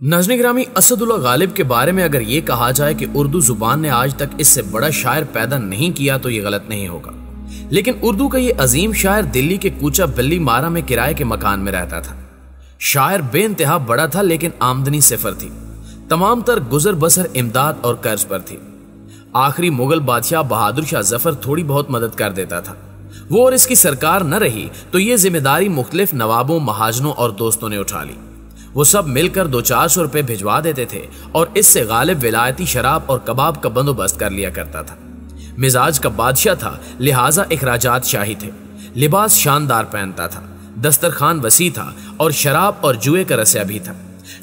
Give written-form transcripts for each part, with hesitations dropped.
नाज़रीन ग्रामी, असदुल्लाह गालिब के बारे में अगर ये कहा जाए कि उर्दू जुबान ने आज तक इससे बड़ा शायर पैदा नहीं किया तो ये गलत नहीं होगा। लेकिन उर्दू का ये अजीम शायर दिल्ली के कूचा बिल्ली मारा में किराए के मकान में रहता था। शायर बेइंतहा बड़ा था लेकिन आमदनी सिफर थी। तमाम तर गुजर बसर इमदाद और कर्ज पर थी। आखिरी मुगल बादशाह बहादुर शाह जफर थोड़ी बहुत मदद कर देता था। वो और इसकी सरकार न रही तो ये जिम्मेदारी मुख्तलिफ नवाबों, महाजनों और दोस्तों ने उठा ली। वो सब मिलकर 200-400 रुपए भिजवा देते थे और इससे गालिब विलायती शराब और कबाब का बंदोबस्त कर लिया करता था। मिजाज का बादशाह था, लिहाजा इखराजात शाही थे। लिबास शानदार पहनता था, दस्तरखान वसी था और शराब और जुए का रसिया भी था।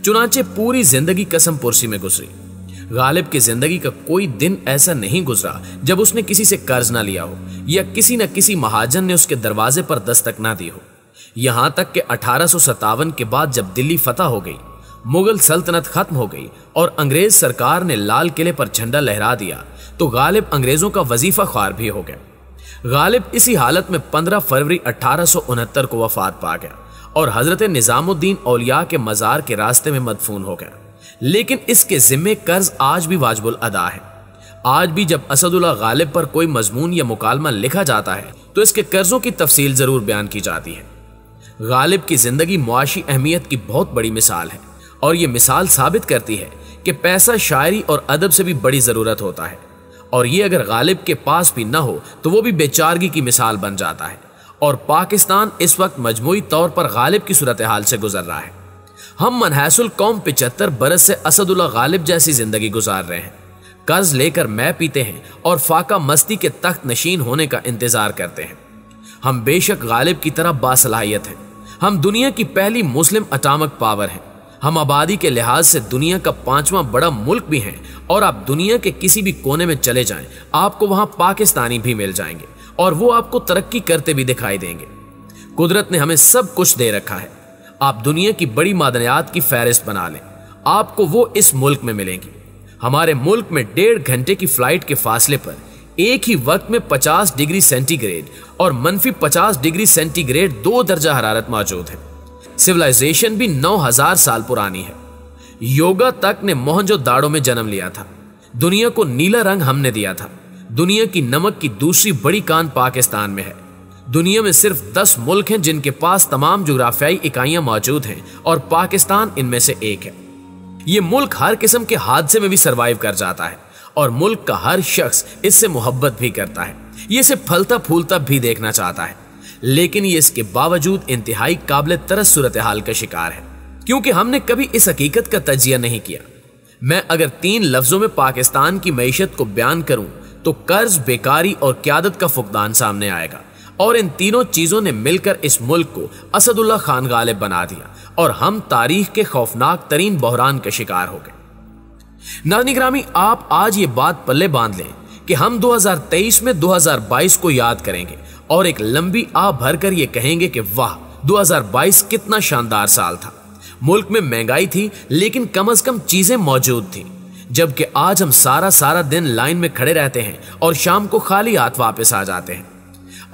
चुनांचे पूरी जिंदगी कसम पुरसी में गुजरी। गालिब की जिंदगी का कोई दिन ऐसा नहीं गुजरा जब उसने किसी से कर्ज ना लिया हो या किसी न किसी महाजन ने उसके दरवाजे पर दस्तक ना दी हो। यहां तक कि 1857 के बाद जब दिल्ली फतह हो गई, मुगल सल्तनत खत्म हो गई और अंग्रेज सरकार ने लाल किले पर झंडा लहरा दिया तो गालिब अंग्रेजों का वजीफा ख्वार भी हो गया। गालिब इसी हालत में 15 फरवरी 1869 को वफात पा गया और हजरत निजामुद्दीन औलिया के मजार के रास्ते में मदफून हो गया। लेकिन इसके जिम्मे कर्ज आज भी वाजिबुल अदा है। आज भी जब असदुल्लाह गालिब पर कोई मजमून या मुकालमा लिखा जाता है तो इसके कर्जों की तफसील जरूर बयान की जाती है। गालिब की जिंदगी मुआशी अहमियत की बहुत बड़ी मिसाल है और ये मिसाल साबित करती है कि पैसा शायरी और अदब से भी बड़ी जरूरत होता है और ये अगर गालिब के पास भी ना हो तो वो भी बेचारगी की मिसाल बन जाता है। और पाकिस्तान इस वक्त मजमूई तौर पर गालिब की सूरत हाल से गुजर रहा है। हम मनहैसुल कौम 75 बरस से असदुल्लाह गालिब जैसी जिंदगी गुजार रहे हैं। कर्ज लेकर मै पीते हैं और फाका मस्ती के तख्त नशीन होने का इंतजार करते हैं। हम बेशक गालिब की तरह बासलाहियत हैं। हम दुनिया की पहली मुस्लिम अटामिक पावर हैं। हम आबादी के लिहाज से दुनिया का 5वां बड़ा मुल्क भी हैं और आप दुनिया के किसी भी कोने में चले जाएं, आपको वहां पाकिस्तानी भी मिल जाएंगे और वो आपको तरक्की करते भी दिखाई देंगे। कुदरत ने हमें सब कुछ दे रखा है। आप दुनिया की बड़ी मादनियात की फहरिस्त बना लें, आपको वो इस मुल्क में मिलेंगी। हमारे मुल्क में 1.5 घंटे की फ्लाइट के फासले पर एक ही वक्त में 50 डिग्री सेंटीग्रेड और -50 डिग्री सेंटीग्रेड 2 दर्जा हरारत मौजूद है। सिविलाइजेशन भी 9000 साल पुरानी है। योगा तक ने मोहनजोदाड़ो में जन्म लिया था। दुनिया को नीला रंग हमने दिया था। दुनिया की नमक की दूसरी बड़ी कान पाकिस्तान में है। दुनिया में सिर्फ 10 मुल्क हैं जिनके पास तमाम जुग्राफियाई इकाइयां मौजूद हैं और पाकिस्तान इनमें से एक है। ये मुल्क हर किस्म के हादसे में भी सरवाइव कर जाता है और मुल्क का हर शख्स इससे मोहब्बत भी करता है। ये इसे फलता फूलता भी देखना चाहता है। लेकिन ये इसके बावजूद इंतहाई काबिल तरस सूरत हाल का शिकार है क्योंकि हमने कभी इस हकीकत का तजिया नहीं किया। मैं अगर 3 लफ्जों में पाकिस्तान की मईशत को बयान करूं तो कर्ज, बेकारी और क्यादत का फुकदान सामने आएगा और इन तीनों चीजों ने मिलकर इस मुल्क को असदुल्लाह खान गालिब बना दिया और हम तारीख के खौफनाक तरीन बहरान का शिकार हो गए। नाज़रीन ग्रामी, आप आज ये बात पल्ले बांध लें कि हम 2023 में 2022 को याद करेंगे और एक लंबी आ भरकर ये कहेंगे कि वाह, 2022 कितना शानदार साल था। मुल्क में महंगाई थी लेकिन कम से कम चीजें मौजूद थी, जबकि आज हम सारा दिन लाइन में खड़े रहते हैं और शाम को खाली हाथ वापस आ जाते हैं।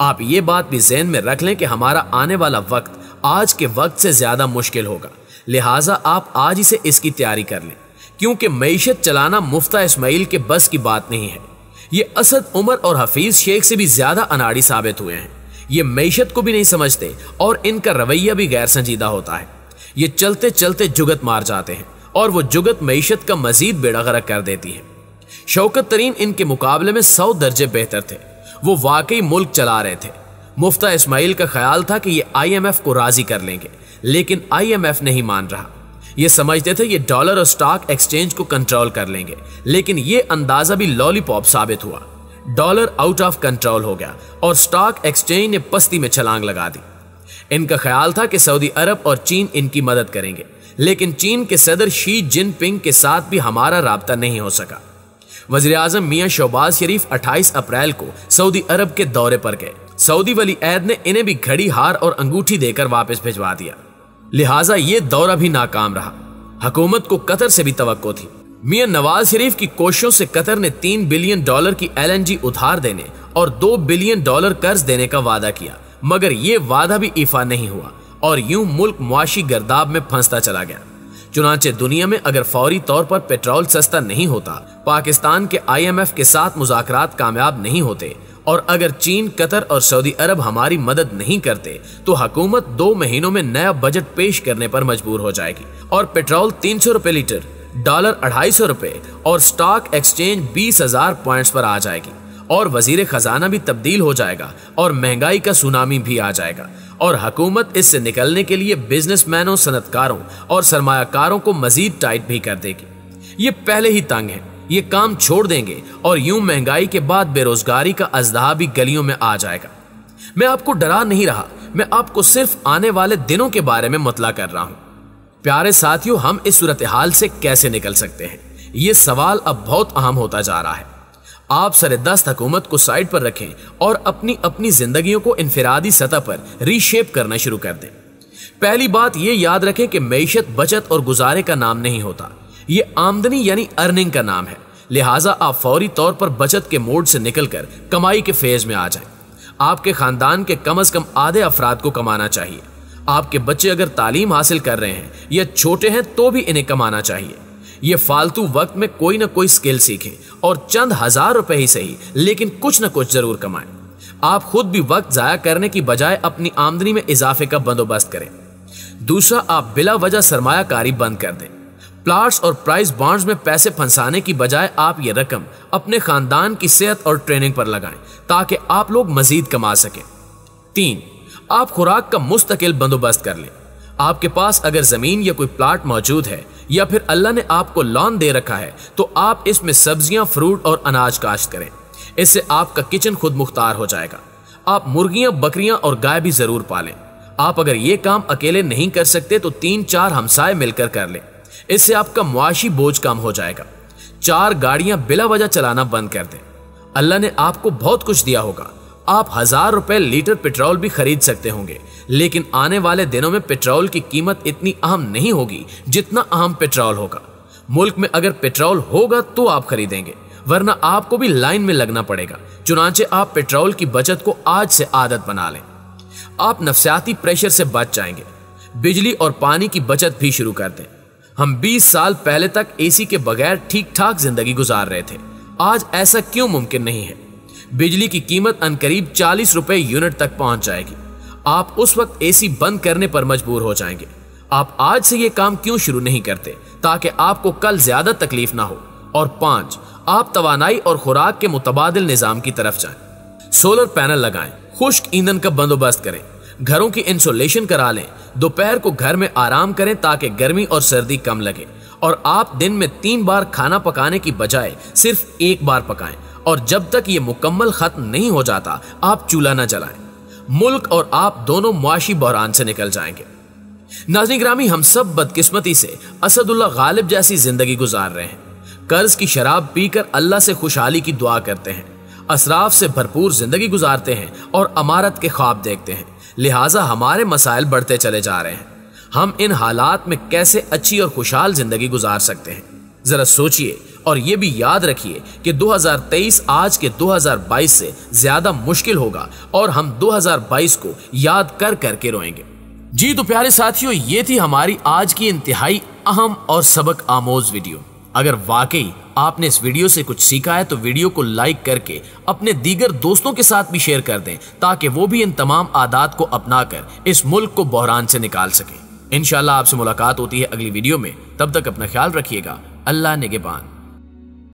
आप ये बात भी ज़हन में रख लें कि हमारा आने वाला वक्त आज के वक्त से ज्यादा मुश्किल होगा। लिहाजा आप आज ही से इसकी तैयारी कर लें क्योंकि मईशत चलाना मुफ्ता इस्माइल के बस की बात नहीं है। ये असद, उमर और हफीज शेख से भी ज्यादा अनाड़ी साबित हुए हैं। ये मईशत को भी नहीं समझते और इनका रवैया भी गैर संजीदा होता है। ये चलते चलते जुगत मार जाते हैं और वो जुगत मईशत का मजीद बेड़ा गर्क कर देती है। शौकत तरीन इनके मुकाबले में 100 दर्जे बेहतर थे। वो वाकई मुल्क चला रहे थे। मुफ्ता इस्माइल का ख्याल था कि ये IMF को राजी कर लेंगे, लेकिन IMF नहीं मान रहा। ये समझते थे ये डॉलर और स्टॉक एक्सचेंज को कंट्रोल कर लेंगे, लेकिन ये अंदाजा भी लॉलीपॉप साबित हुआ। डॉलर आउट ऑफ कंट्रोल हो गया और स्टॉक एक्सचेंज ने पस्ती में छलांग लगा दी। इनका ख्याल था कि सऊदी अरब और चीन इनकी मदद करेंगे, लेकिन चीन के सदर शी जिनपिंग के साथ भी हमारा राब्ता नहीं हो सका। वज़ीर आज़म मियां शहबाज शरीफ 28 अप्रैल को सऊदी अरब के दौरे पर गए। सऊदी वली अहद ने इन्हें भी घड़ी, हार और अंगूठी देकर वापस भिजवा दिया। लिहाजा ये दौरा भी नाकाम रहा। हुकूमत को कतर से भी तवक्को थी। मियां नवाज शरीफ की कोशिशों से कतर ने $3 बिलियन की LNG उधार देने और $2 बिलियन कर्ज देने का वादा किया, मगर ये वादा भी ईफा नहीं हुआ और यूं मुल्क मुआशी गर्दाब में फंसता चला गया। चुनाचे दुनिया में अगर फौरी तौर पर पेट्रोल सस्ता नहीं होता, पाकिस्तान के IMF के साथ मुज़ाकरात कामयाब नहीं होते और अगर चीन, कतर और सऊदी अरब हमारी मदद नहीं करते तो हुकूमत 2 महीनों में नया बजट पेश करने पर मजबूर हो जाएगी और पेट्रोल 300 रुपए लीटर, डॉलर 250 रुपए और स्टॉक एक्सचेंज 20,000 पॉइंट्स पर आ जाएगी और वजीर खजाना भी तब्दील हो जाएगा और महंगाई का सुनामी भी आ जाएगा और हुकूमत इससे निकलने के लिए बिजनेसमैनों, सनतकारों और सरमायाकारों को मजीद टाइट भी कर देगी। ये पहले ही तंग है, ये काम छोड़ देंगे और यूं महंगाई के बाद बेरोजगारी का अजदहा भी गलियों में आ जाएगा। मैं आपको डरा नहीं रहा, मैं आपको सिर्फ आने वाले दिनों के बारे में मुतला कर रहा हूं। प्यारे साथियों, हम इस सूरत हाल से कैसे निकल सकते हैं, ये सवाल अब बहुत अहम होता जा रहा है। आप सरदस्त हुकूमत को साइड पर रखें और अपनी अपनी जिंदगियों को इनफरादी सतह पर रीशेप करना शुरू कर दें। पहली बात ये याद रखें कि मईशत बचत और गुजारे का नाम नहीं होता, ये आमदनी यानी अर्निंग का नाम है। लिहाजा आप फौरी तौर पर बचत के मोड से निकलकर कमाई के फेज में आ जाएं। आपके खानदान के कम से कम आधे अफराद को कमाना चाहिए। आपके बच्चे अगर तालीम हासिल कर रहे हैं या छोटे हैं तो भी इन्हें कमाना चाहिए। ये फालतू वक्त में कोई ना कोई स्किल सीखें और चंद हजार रुपए ही सही लेकिन कुछ ना कुछ जरूर कमाएं। आप खुद भी वक्त जाया करने की बजाय अपनी आमदनी में इजाफे का बंदोबस्त करें। दूसरा, आप बिला वजह सरमायाकारी बंद कर दें। प्लाट्स और प्राइस बॉन्ड्स में पैसे फंसाने की बजाय आप ये रकम अपने खानदान की सेहत और ट्रेनिंग पर लगाएं ताकि आप लोग मजीद कमा सकें। 3, आप खुराक का मुस्तकिल बंदोबस्त कर लें। आपके पास अगर जमीन या कोई प्लाट मौजूद है या फिर अल्लाह ने आपको लॉन दे रखा है तो आप इसमें सब्जियां, फ्रूट और अनाज काश्त करें। इससे आपका किचन खुद मुख्तार हो जाएगा। आप मुर्गियां, बकरियां और गाय भी जरूर पालें। आप अगर ये काम अकेले नहीं कर सकते तो 3-4 हमसाए मिलकर कर लें। इससे आपका मुआशी बोझ कम हो जाएगा। 4 गाड़ियां बिला वजह चलाना बंद कर दें। अल्लाह ने आपको बहुत कुछ दिया होगा। आप 1000 रुपए लीटर पेट्रोल भी खरीद सकते होंगे, लेकिन आने वाले दिनों में पेट्रोल की कीमत इतनी अहम नहीं होगी जितना अहम पेट्रोल होगा। मुल्क में अगर पेट्रोल होगा तो आप खरीदेंगे, वरना आपको भी लाइन में लगना पड़ेगा। चुनांचे आप पेट्रोल की बचत को आज से आदत बना लें। आप नफसियाती प्रेशर से बच जाएंगे। बिजली और पानी की बचत भी शुरू कर दें। हम 20 साल पहले तक एसी के बगैर ठीक ठाक जिंदगी गुजार रहे थे, आज ऐसा क्यों मुमकिन नहीं है? बिजली की कीमत अनकरीब 40 रुपए यूनिट तक पहुंच जाएगी। आप उस वक्त एसी बंद करने पर मजबूर हो जाएंगे। आप आज से ये काम क्यों शुरू नहीं करते ताकि आपको कल ज्यादा तकलीफ ना हो? और 5, आप तवानाई और खुराक के मुतबादिल निजाम की तरफ जाएं। सोलर पैनल लगाएं, खुश्क ईंधन का बंदोबस्त करें, घरों की इंसुलेशन करा लें, दोपहर को घर में आराम करें ताकि गर्मी और सर्दी कम लगे और आप दिन में 3 बार खाना पकाने की बजाय सिर्फ 1 बार पकाएं और जब तक ये मुकम्मल खत्म नहीं हो जाता आप चूल्हा न जलाएं। मुल्क और आप दोनों मुआशी बहरान से निकल जाएंगे। नाज़रीन ग्रामी, हम सब बदकिस्मती से असदुल्लाह गालिब जैसी जिंदगी गुजार रहे हैं। कर्ज की शराब पीकर अल्लाह से खुशहाली की दुआ करते हैं, असराफ से भरपूर जिंदगी गुजारते हैं और अमारत के ख्वाब देखते हैं। लिहाजा हमारे मसाइल बढ़ते चले जा रहे हैं। हम इन हालात में कैसे अच्छी और खुशहाल जिंदगी गुजार सकते हैं? जरा सोचिए और ये भी याद रखिए कि 2023 आज के 2022 से ज्यादा मुश्किल होगा और हम 2022 को याद कर करके रोएंगे। जी तो प्यारे साथियों, ये थी हमारी आज की इंतहाई अहम और सबक आमोज वीडियो। अगर वाकई आपने इस वीडियो से कुछ सीखा है तो वीडियो को लाइक करके अपने दीगर दोस्तों के साथ भी शेयर कर दें ताकि वो भी इन तमाम आदात को अपनाकर इस मुल्क को बहरान से निकाल सकें। इंशाल्लाह आपसे मुलाकात होती है अगली वीडियो में। तब तक अपना ख्याल रखिएगा। अल्लाह निगहबान।